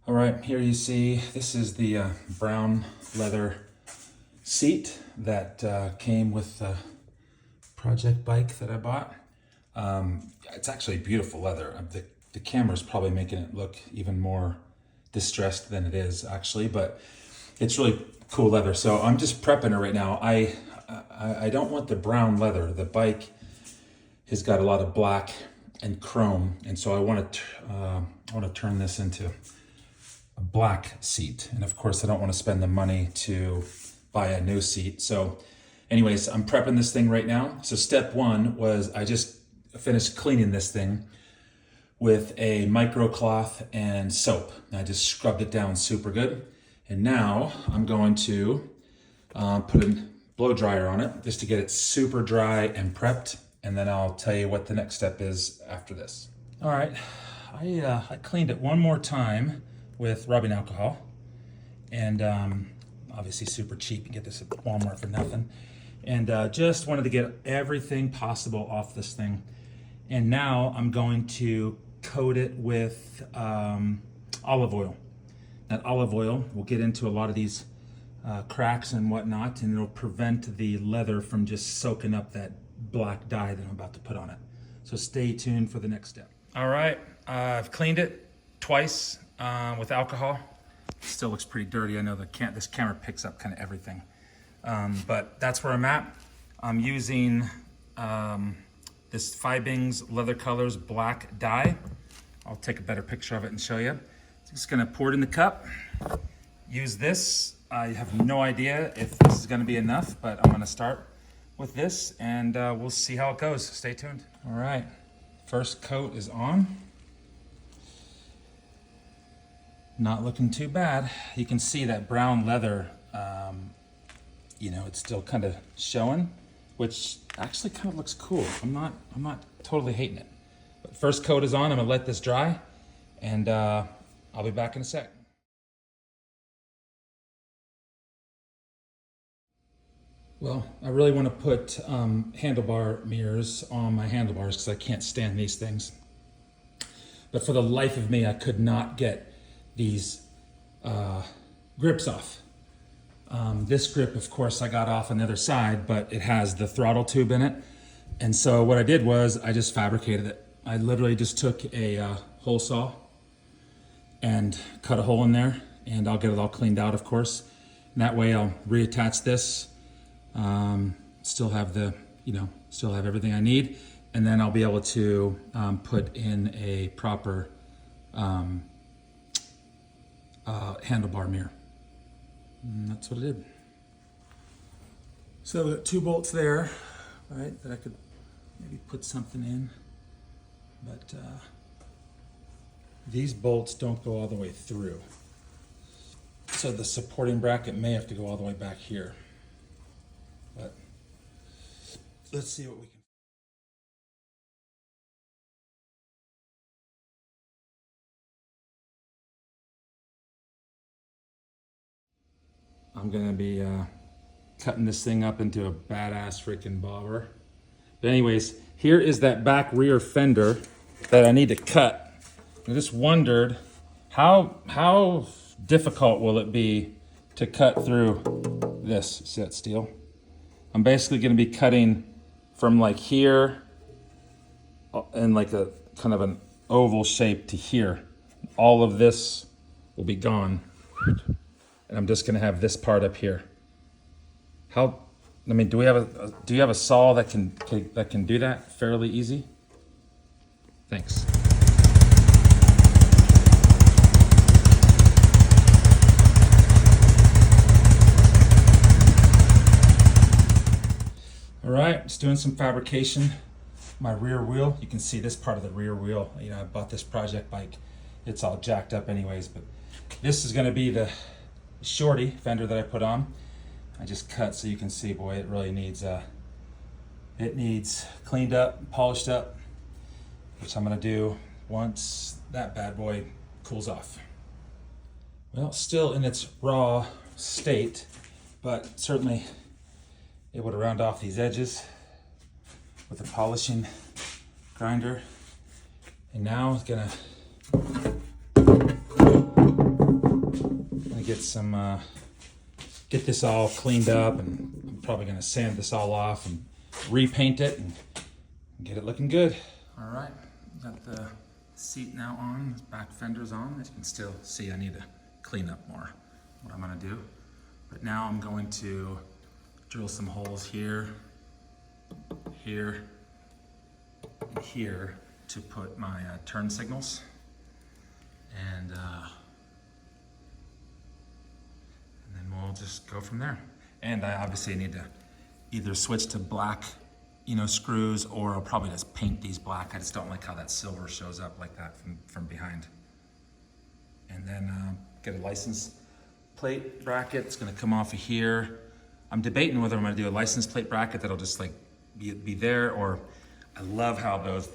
All right, here you see, this is the brown leather seat that came with the project bike that I bought. It's actually beautiful leather. The camera's probably making it look even more distressed than it is actually, but it's really cool leather. So I'm just prepping it right now. I don't want the brown leather. The bike has got a lot of black and chrome, and so I want to turn this into a black seat. And of course I don't want to spend the money to buy a new seat. So anyways, I'm prepping this thing right now. So step one was I just finished cleaning this thing with a microcloth and soap. And I just scrubbed it down super good. And now I'm going to put a blow dryer on it just to get it super dry and prepped. And then I'll tell you what the next step is after this. All right, I cleaned it one more time with rubbing alcohol, and obviously super cheap. You can get this at Walmart for nothing. And just wanted to get everything possible off this thing. And now I'm going to coat it with olive oil. That olive oil will get into a lot of these cracks and whatnot, and it'll prevent the leather from just soaking up that black dye that I'm about to put on it. So stay tuned for the next step. All right, I've cleaned it twice with alcohol. Still looks pretty dirty. I know this camera picks up kind of everything, but that's where I'm at. I'm using this Fibings Leather Colors black dye. I'll take a better picture of it and show you. Just gonna pour it in the cup. Use this. I have no idea if this is gonna be enough, but I'm gonna start with this and we'll see how it goes. Stay tuned. All right, first coat is on. Not looking too bad. You can see that brown leather, it's still kind of showing, which actually kind of looks cool. I'm not totally hating it. But first coat is on. I'm gonna let this dry, and I'll be back in a sec. Well, I really want to put handlebar mirrors on my handlebars because I can't stand these things. But for the life of me, I could not get these grips off. This grip, of course, I got off on the other side, but it has the throttle tube in it. And so what I did was I just fabricated it. I literally just took a hole saw and cut a hole in there, and I'll get it all cleaned out, of course. And that way I'll reattach this, still have everything I need, and then I'll be able to put in a proper handlebar mirror. And that's what I did. So I've got 2 bolts there, right, that I could maybe put something in, but these bolts don't go all the way through. So the supporting bracket may have to go all the way back here, but let's see what we can. I'm gonna be cutting this thing up into a badass freaking bobber. But anyways, here is that back rear fender that I need to cut. I just wondered how difficult will it be to cut through this. See that steel? I'm basically gonna be cutting from like here in like a kind of an oval shape to here. All of this will be gone. And I'm just gonna have this part up here. Do you have a saw that can do that fairly easy? Thanks. All right, just doing some fabrication. My rear wheel, you can see this part of the rear wheel. I bought this project bike. It's all jacked up anyways, but this is gonna be the shorty fender that I put on. I just cut so you can see, boy, it really needs cleaned up, polished up, which I'm gonna do once that bad boy cools off. Well, still in its raw state, but certainly able to round off these edges with a polishing grinder. And now it's gonna get this all cleaned up, and I'm probably gonna sand this all off and repaint it and get it looking good. All right, got the seat now on, back fender's on. As you can still see, I need to clean up more what I'm gonna do. But now I'm going to drill some holes here, here, and here to put my turn signals. And then we'll just go from there. And I obviously need to either switch to black, screws, or I'll probably just paint these black. I just don't like how that silver shows up like that from behind. And then get a license plate bracket. It's gonna come off of here. I'm debating whether I'm gonna do a license plate bracket that'll just like be there, or I love how those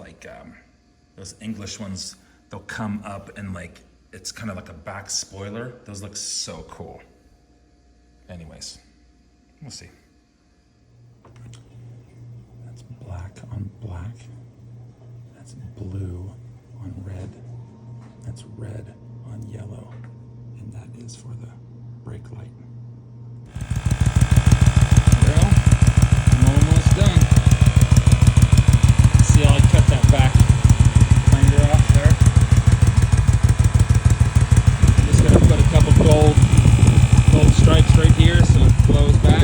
those English ones, they'll come up and like, it's kind of like a back spoiler. Those look so cool. Anyways, we'll see. That's black on black. That's blue on red. That's red on yellow. And that is for the brake light. Well, I'm almost done. See how I cut that back fender off there? I'm just gonna put a couple gold stripes right here so it flows back.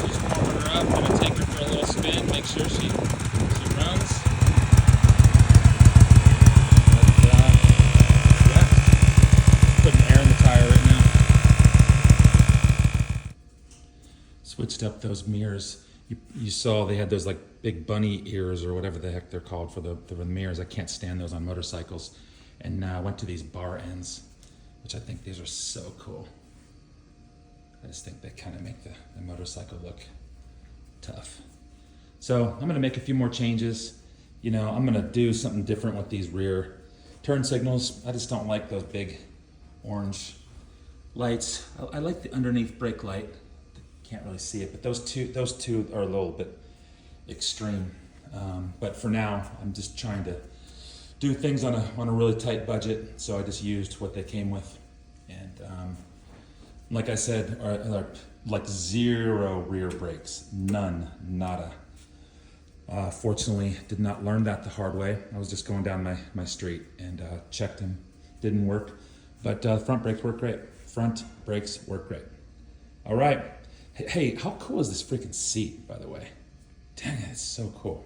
Just warming her up, gonna take her for a little spin, make sure she runs. Yeah, putting air in the tire right now. Switched up those mirrors. You saw they had those like big bunny ears or whatever the heck they're called for the mirrors. I can't stand those on motorcycles. And now I went to these bar ends, which I think these are so cool. I just think they kind of make the motorcycle look tough. So I'm gonna make a few more changes. I'm gonna do something different with these rear turn signals. I just don't like those big orange lights. I like the underneath brake light. Can't really see it, but those two are a little bit extreme. But for now, I'm just trying to do things on a really tight budget, so I just used what they came with. And like I said, like zero rear brakes, none, nada. Fortunately, did not learn that the hard way. I was just going down my street and checked them, didn't work. But front brakes work great. Front brakes work great. All right. Hey, how cool is this freaking seat, by the way? Dang it, it's so cool.